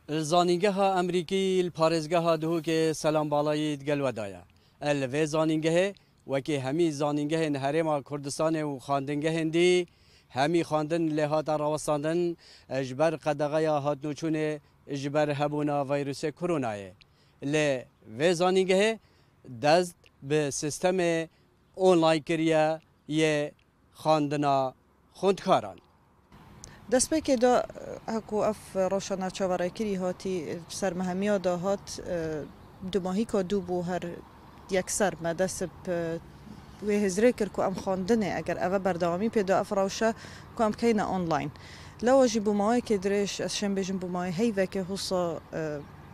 زانینگه امریکی الپارزگه دهو که سلام بالایی گل ودایا الوی زانینگه و که همی زانینگه هرما کردستان و خواندنگه هندی همی خواندن لحات راوستاندن اجبر قدغه هات نوچون اجبر هبونا ویروس کرونایه ل و زانینگه دست به سیستم آنلاین کریه یه خواندنا خوندکاران دەست پێکێدا هەکو ئەف ڕۆژە ناچاوەڕێکری هاتی سەرمەهەمیە داهات دوماهی کا دوو بوو هەر یەکسەر مەدەست وێ هێزرێ کرد و ئەم خواندنێ ئەگەر ئەوە بەردەوامی پێدا ئەف ڕەوشە کو ئەم بکەینە ئۆنلاین لەوەژی بووماوەیەکێ درێژ ئەس شەم بێژم بووماوەی هەیڤێکێ هوسا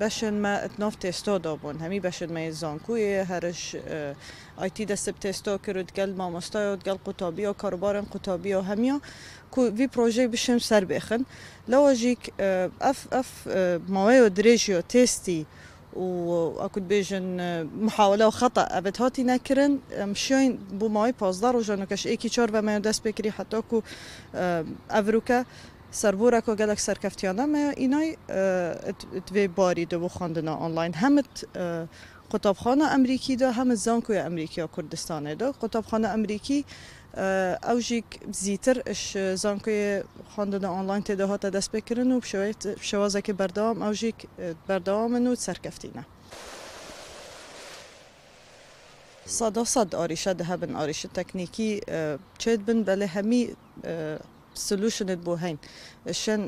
بەشن مە ئەتناف تێستۆدا بوون هەمی بەشن مە زانکویە هەرش ئایتی دەست تێستۆ کرد گەل مامۆستایە گەل قوتابیە کاروبارن قوتابیە هەمیە کو وی پروژه بشم سر بخن لواجیک اف ماوی دريجيو تيستي واكد بيجن محاوله وخطا ابد هاتي نكرن مشين بو ماوي 15 روزانه كش ايكي 4 و ما دست بكري حتى كو افروكا سربورا کو گلک سرکفتیانه ما اینای دوی باری دو خواندنا آنلاین همت قطبخانه امریکی دا هم زانکوی امریکی و کردستانه دا قطبخانه امریکی اوجیک زیتر اش زانکوی خواندنا آنلاین تداهات دست بکرن و بشوازه که بردام اوجیک بردام نو سرکفتینه صد آریشه ده هبن آریشه تکنیکی چید بن بله همی سولوشن بو هین شن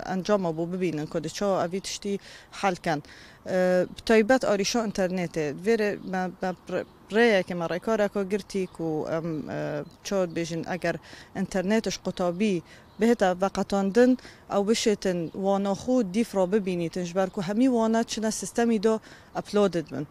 انجام بو ببینن کد چا اوی تشتی حل کن تایبت آریشا انترنت ویر ما برای که مرای کار اکا گرتی کو چاد بیشن اگر انترنتش قطابی بهتا وقتاندن او بشتن وانا خود دیف را ببینیتن جبر کو همی وانا چنه سیستمی دا اپلودد من